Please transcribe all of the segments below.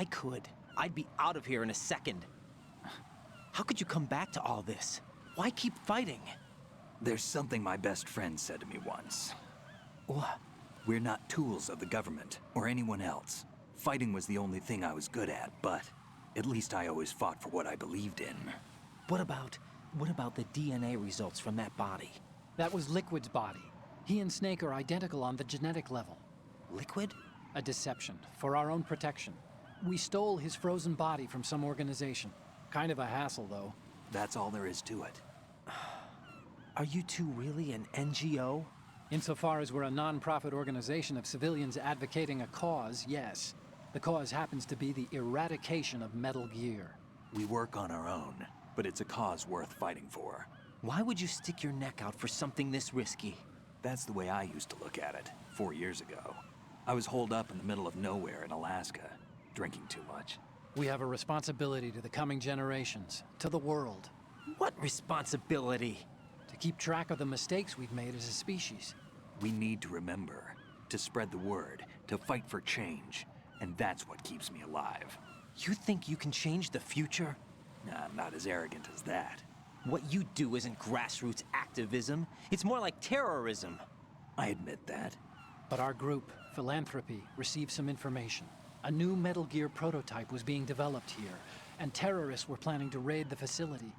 I could, I'd be out of here in a second. How could you come back to all this? Why keep fighting? There's something my best friend said to me once. What? We're not tools of the government or anyone else. Fighting was the only thing I was good at, but at least I always fought for what I believed in. What about the DNA results from that body? That was Liquid's body. He and Snake are identical on the genetic level. Liquid? A deception, for our own protection. We stole his frozen body from some organization. Kind of a hassle, though. That's all there is to it. Are you two really an NGO? Insofar as we're a non-profit organization of civilians advocating a cause, yes. The cause happens to be the eradication of Metal Gear. We work on our own, but it's a cause worth fighting for. Why would you stick your neck out for something this risky? That's the way I used to look at it, 4 years ago. I was holed up in the middle of nowhere in Alaska, drinking too much. We have a responsibility to the coming generations, to the world. What responsibility? To keep track of the mistakes we've made as a species. We need to remember, to spread the word, to fight for change, and that's what keeps me alive. You think you can change the future? Nah, I'm not as arrogant as that. What you do isn't grassroots activism. It's more like terrorism. I admit that. But our group, Philanthropy, received some information. A new Metal Gear prototype was being developed here, and terrorists were planning to raid the facility.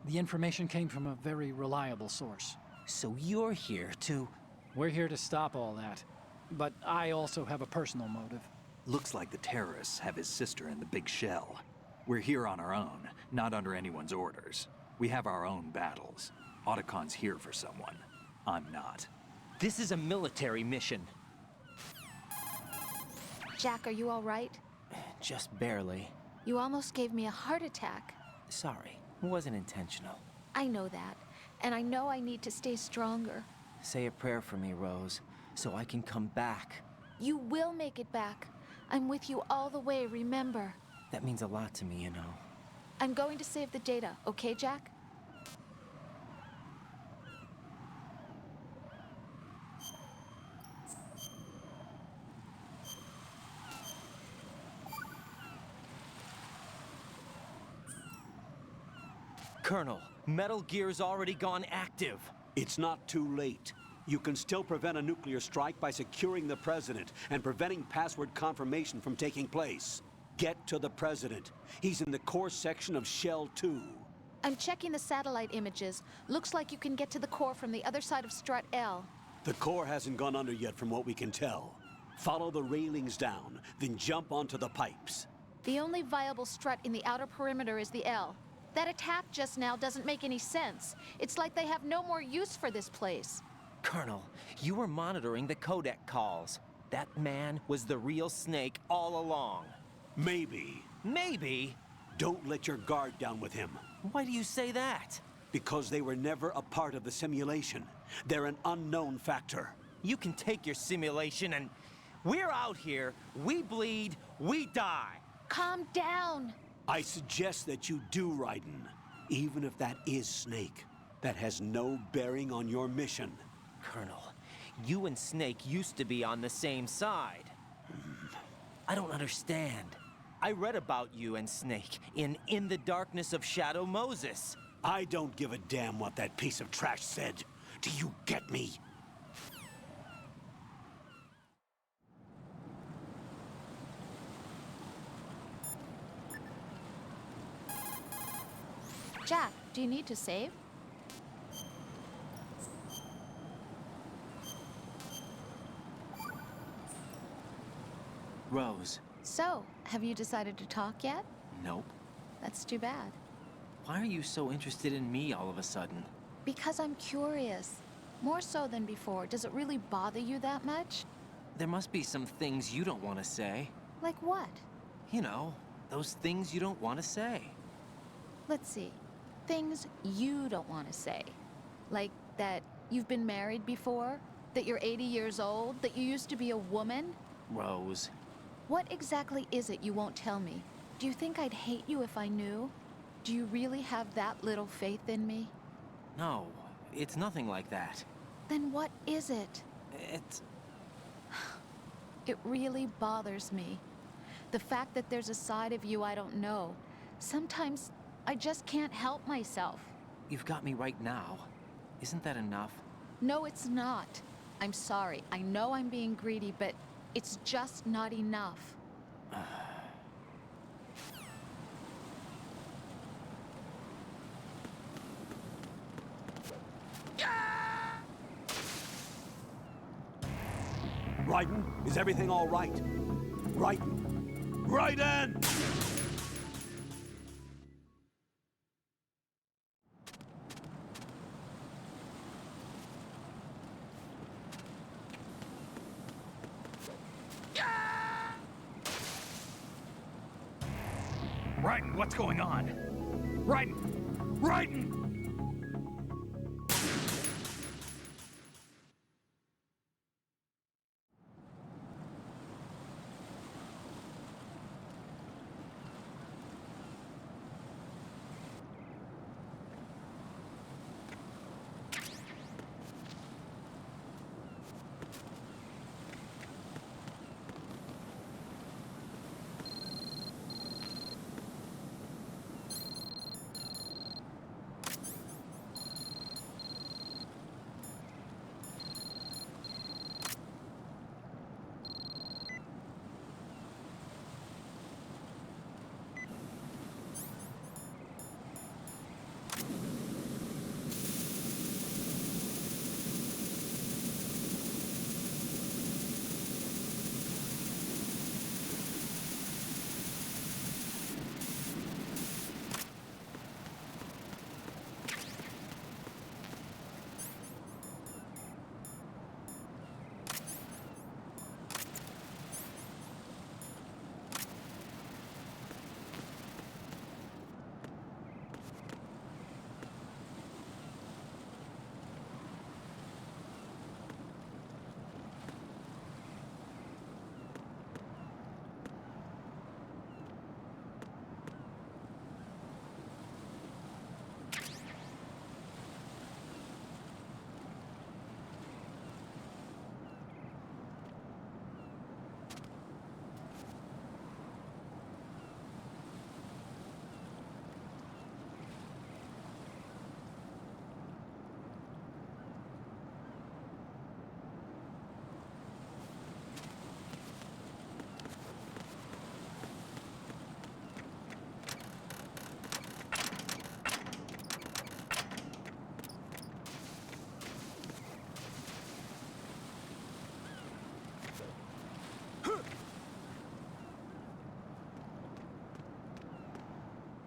The information came from a very reliable source. So you're here to... We're here to stop all that. But I also have a personal motive. Looks like the terrorists have his sister in the big shell. We're here on our own, not under anyone's orders. We have our own battles. Otacon's here for someone. I'm not. This is a military mission. Jack, are you all right? Just barely. You almost gave me a heart attack. Sorry, it wasn't intentional. I know that, and I know I need to stay stronger. Say a prayer for me, Rose, so I can come back. You will make it back. I'm with you all the way, remember. That means a lot to me, you know. I'm going to save the data, okay, Jack? Colonel, Metal Gear's already gone active. It's not too late. You can still prevent a nuclear strike by securing the President and preventing password confirmation from taking place. Get to the President. He's in the core section of Shell 2. I'm checking the satellite images. Looks like you can get to the core from the other side of Strut L. The core hasn't gone under yet from what we can tell. Follow the railings down, then jump onto the pipes. The only viable strut in the outer perimeter is the L. That attack just now doesn't make any sense. It's like they have no more use for this place. Colonel, you were monitoring the codec calls. That man was the real Snake all along. Maybe. Maybe? Don't let your guard down with him. Why do you say that? Because they were never a part of the simulation. They're an unknown factor. You can take your simulation and... We're out here, we bleed, we die. Calm down. I suggest that you do, Raiden. Even if that is Snake. That has no bearing on your mission. Colonel, you and Snake used to be on the same side. I don't understand. I read about you and Snake in the Darkness of Shadow Moses. I don't give a damn what that piece of trash said. Do you get me? Jack, do you need to save? Rose. So, have you decided to talk yet? Nope. That's too bad. Why are you so interested in me all of a sudden? Because I'm curious. More so than before. Does it really bother you that much? There must be some things you don't want to say. Like what? You know, those things you don't want to say. Let's see. Things you don't want to say. Like that you've been married before? That you're 80 years old? That you used to be a woman? Rose. What exactly is it you won't tell me? Do you think I'd hate you if I knew? Do you really have that little faith in me? No, it's nothing like that. Then what is it? It's... It really bothers me. The fact that there's a side of you I don't know. Sometimes I just can't help myself. You've got me right now. Isn't that enough? No, it's not. I'm sorry. I know I'm being greedy, but it's just not enough. Raiden, is everything all right? Raiden! Raiden! Raiden, what's going on? Raiden! Raiden!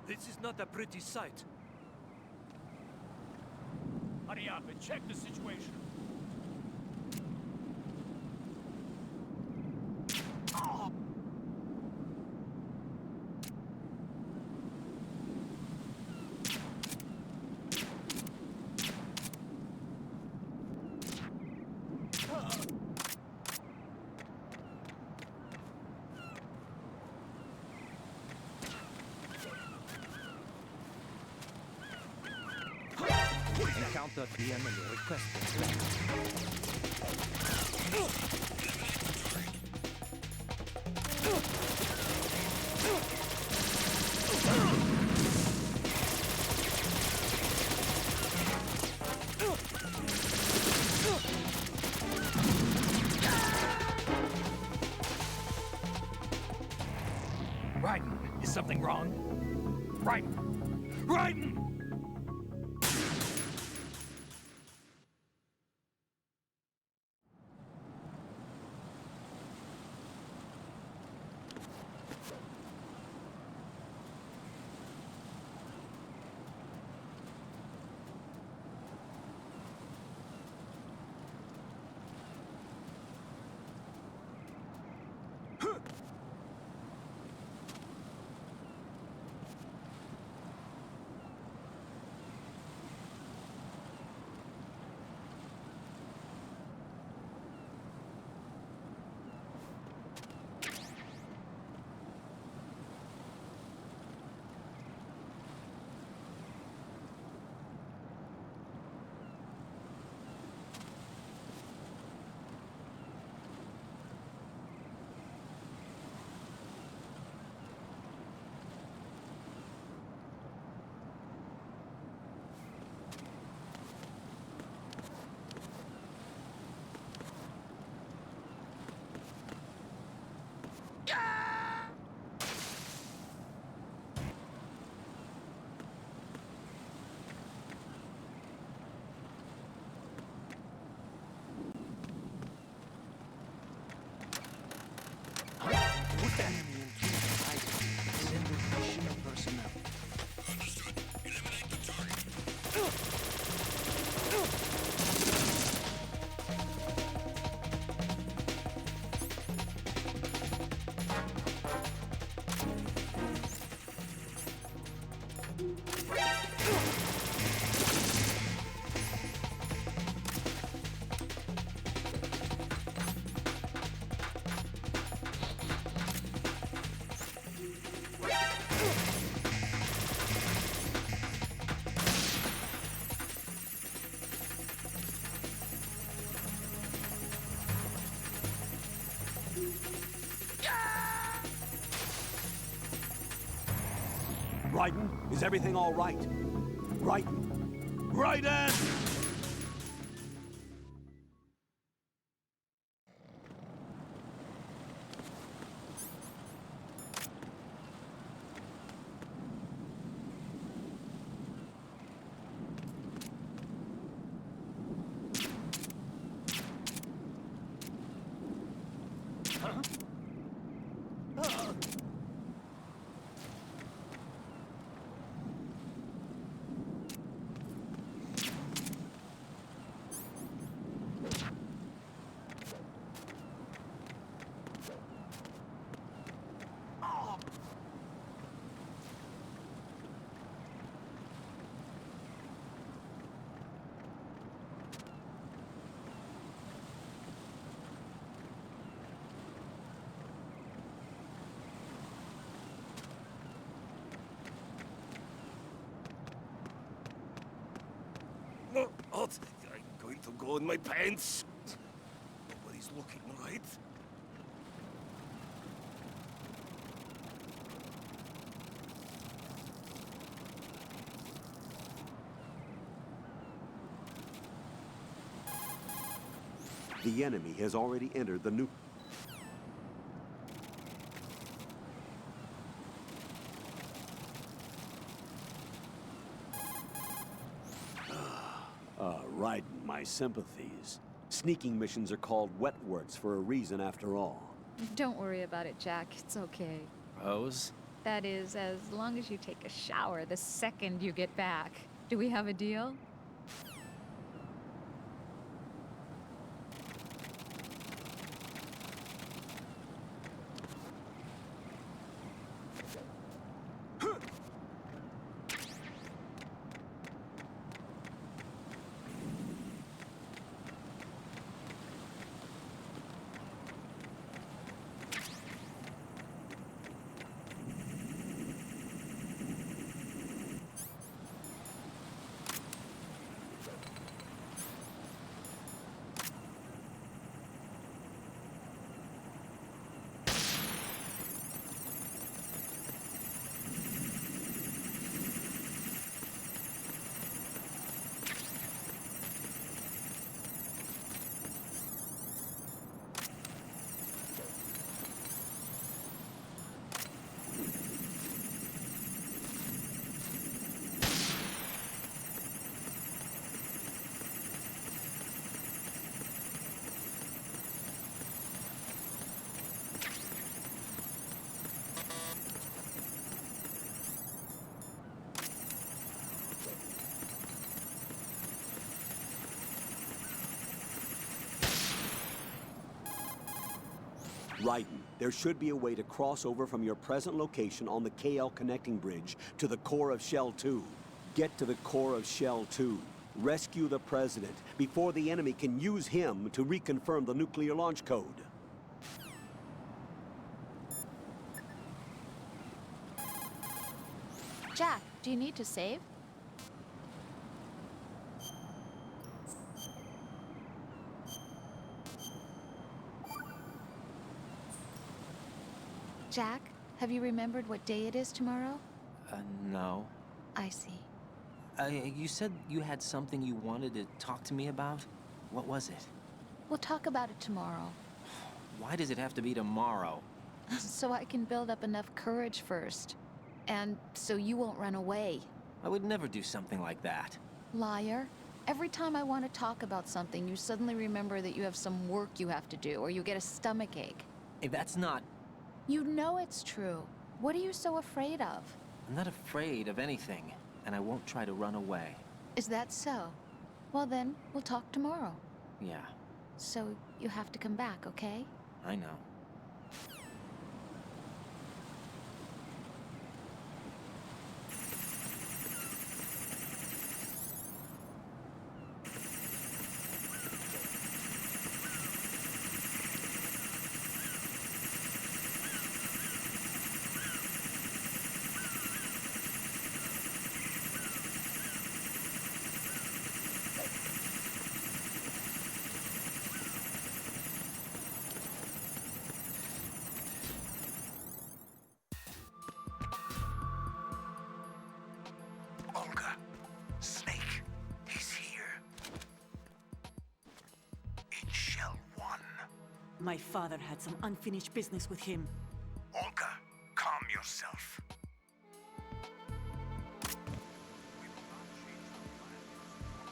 This is not a pretty sight. Hurry up and check the situation. Encounter the enemy requested. Raiden, is something wrong? Raiden! Raiden! Raiden, is everything all right? Raiden! Raiden! No, halt! I'm going to go in my pants. Nobody's looking, right? The enemy has already entered the new... Raiden, my sympathies. Sneaking missions are called wet works for a reason after all. Don't worry about it, Jack. It's okay. Rose? That is, as long as you take a shower the second you get back. Do we have a deal? Raiden, there should be a way to cross over from your present location on the KL connecting bridge to the core of Shell 2. Get to the core of Shell 2. Rescue the President before the enemy can use him to reconfirm the nuclear launch code. Jack, do you need to save? Jack, have you remembered what day it is tomorrow? No. I see. You said you had something you wanted to talk to me about? What was it? We'll talk about it tomorrow. Why does it have to be tomorrow? So I can build up enough courage first. And so you won't run away. I would never do something like that. Liar. Every time I want to talk about something, you suddenly remember that you have some work you have to do, or you get a stomachache. Hey, that's not... You know it's true. What are you so afraid of? I'm not afraid of anything, and I won't try to run away. Is that so? Well then, we'll talk tomorrow. Yeah, So you have to come back, okay? I know. My father had some unfinished business with him. Olga, calm yourself.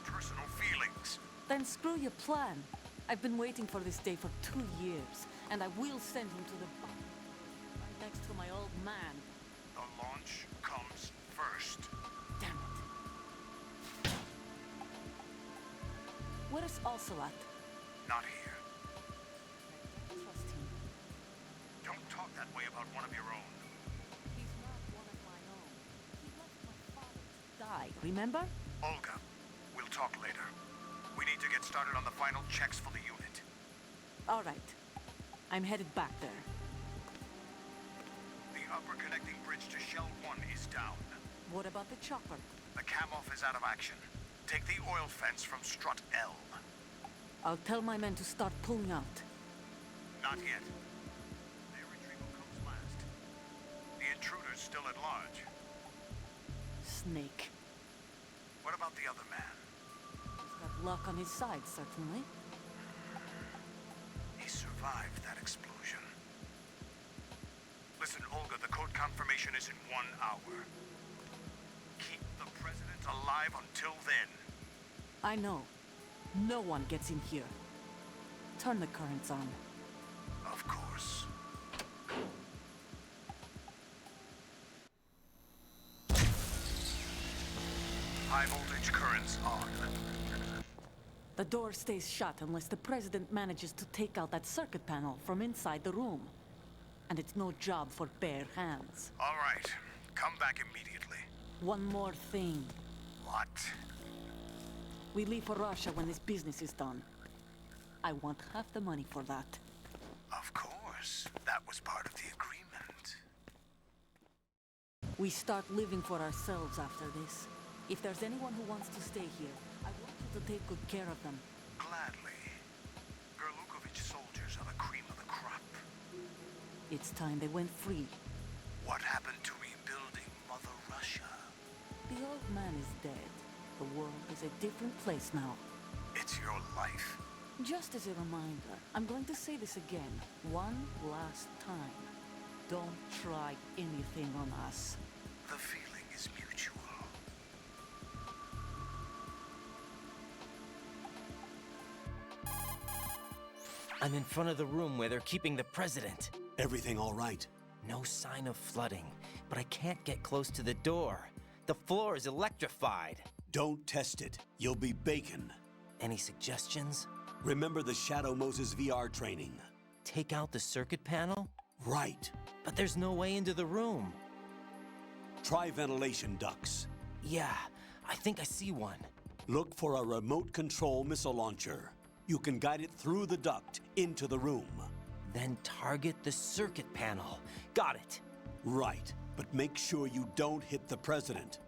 Personal feelings. Then screw your plan. I've been waiting for this day for 2 years, and I will send him to the right next to my old man. The launch comes first. Damn it. Where's Ocelot? Not here. I don't trust him. Don't talk that way about one of your own. He's not one of my own. He left my father to die, remember? Olga, we'll talk later. We need to get started on the final checks for the unit. All right. I'm headed back there. The upper connecting bridge to Shell 1 is down. What about the chopper? The cam-off is out of action. Take the oil fence from strut L. I'll tell my men to start pulling out. Not yet. Their retrieval comes last. The intruder's still at large. Snake. What about the other man? He's got luck on his side, certainly. He survived that explosion. Listen, Olga, the code confirmation is in 1 hour. Keep the president alive until then. I know. No one gets in here. Turn the currents on. Of course. High voltage currents on. The door stays shut unless the president manages to take out that circuit panel from inside the room. And it's no job for bare hands. All right. Come back immediately. One more thing. What? We leave for Russia when this business is done. I want half the money for that. Of course. That was part of the agreement. We start living for ourselves after this. If there's anyone who wants to stay here, I want you to take good care of them. Gladly. Gerlukovich soldiers are the cream of the crop. It's time they went free. What happened to rebuilding Mother Russia? The old man is dead. The world is a different place now. It's your life. Just as a reminder, I'm going to say this again, one last time. Don't try anything on us. The feeling is mutual. I'm in front of the room where they're keeping the president. Everything all right? No sign of flooding, but I can't get close to the door. The floor is electrified. Don't test it. You'll be bacon. Any suggestions? Remember the Shadow Moses VR training? Take out the circuit panel? Right. But there's no way into the room. Try ventilation ducts. Yeah, I think I see one. Look for a remote control missile launcher. You can guide it through the duct into the room. Then target the circuit panel. Got it. Right, but make sure you don't hit the president.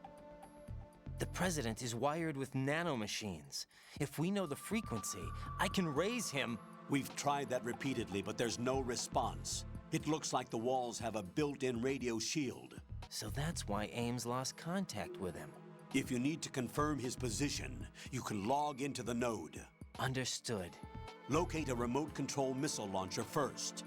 The president is wired with nanomachines. If we know the frequency, I can raise him. We've tried that repeatedly, but there's no response. It looks like the walls have a built-in radio shield. So that's why Ames lost contact with him. If you need to confirm his position, you can log into the node. Understood. Locate a remote control missile launcher first.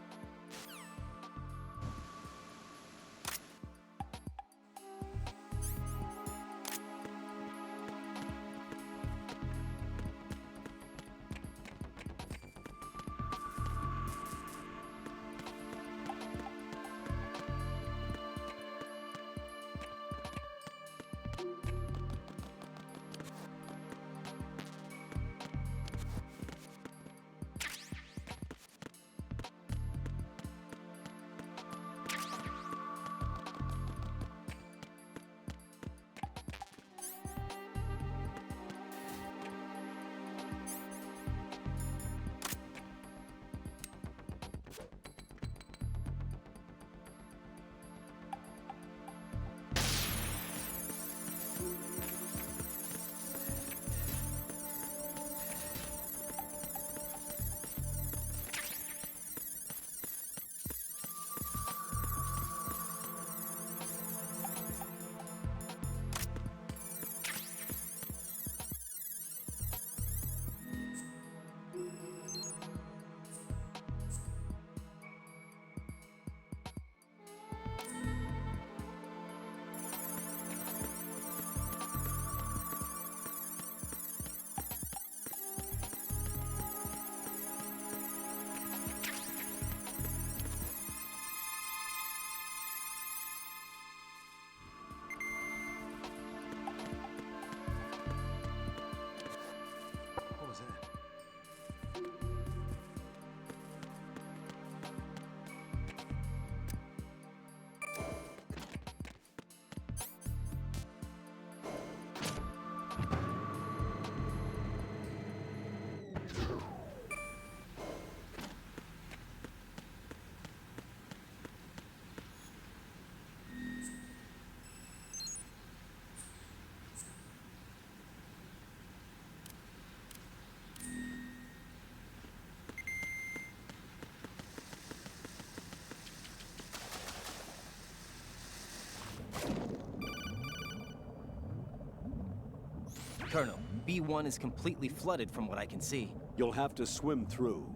Colonel, B1 is completely flooded from what I can see. You'll have to swim through.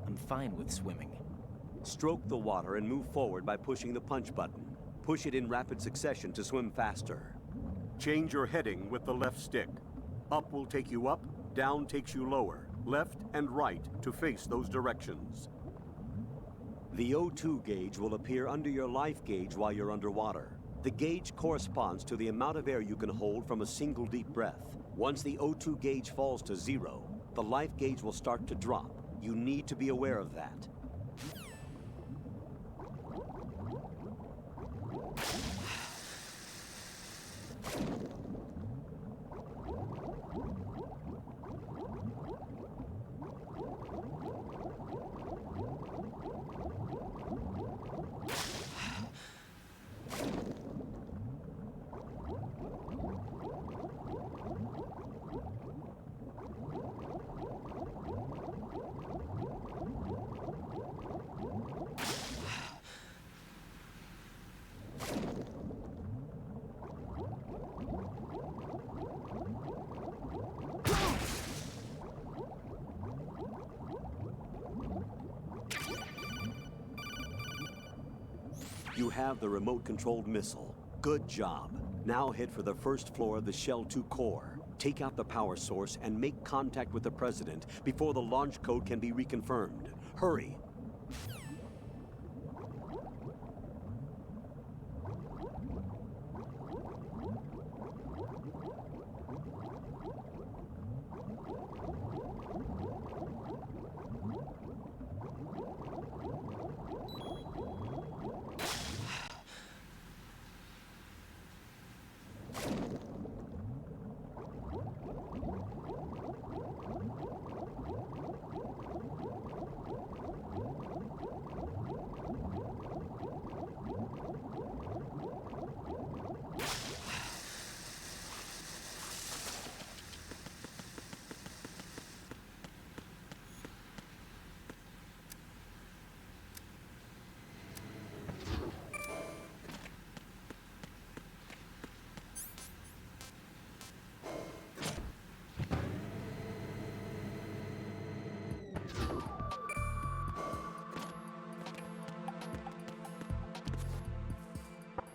I'm fine with swimming. Stroke the water and move forward by pushing the punch button. Push it in rapid succession to swim faster. Change your heading with the left stick. Up will take you up, down takes you lower, left and right to face those directions. The O2 gauge will appear under your life gauge while you're underwater. The gauge corresponds to the amount of air you can hold from a single deep breath. Once the O2 gauge falls to 0, the life gauge will start to drop. You need to be aware of that. You have the remote-controlled missile. Good job. Now head for the first floor of the Shell 2 core. Take out the power source and make contact with the President before the launch code can be reconfirmed. Hurry.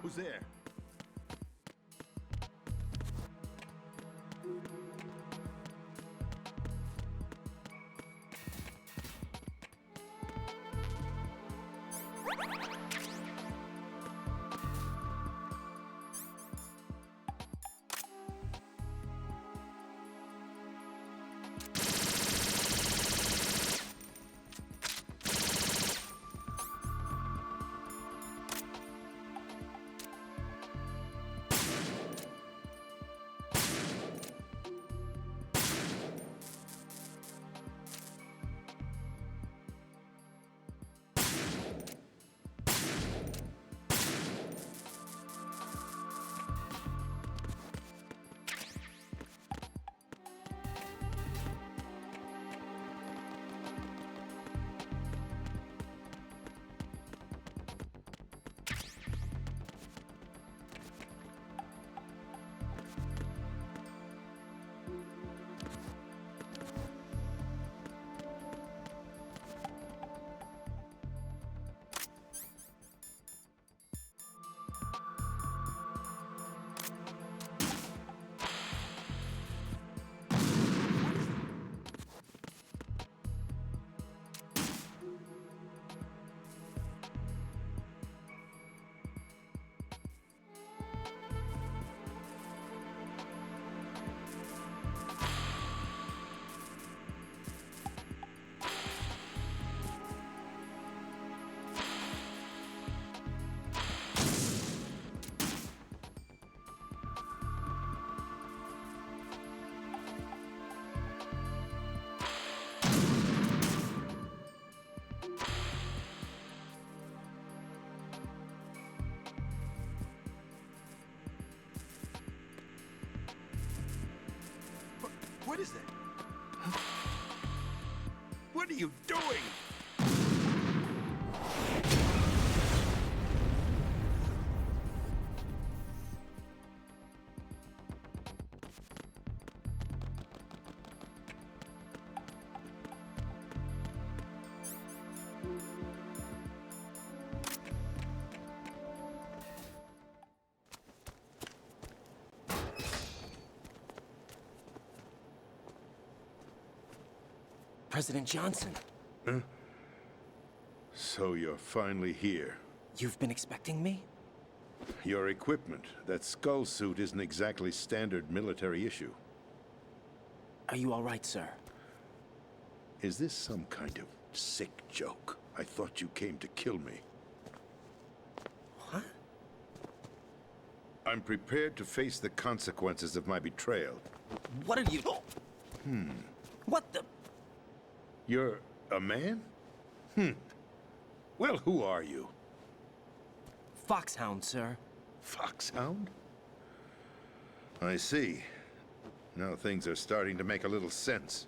Who's there? What is that? What are you doing? President Johnson. So you're finally here. You've been expecting me? Your equipment, that skull suit, isn't exactly standard military issue. Are you all right, sir? Is this some kind of sick joke? I thought you came to kill me. What? I'm prepared to face the consequences of my betrayal. What are you... What the... You're a man? Well, who are you? Foxhound, sir. Foxhound? I see. Now things are starting to make a little sense.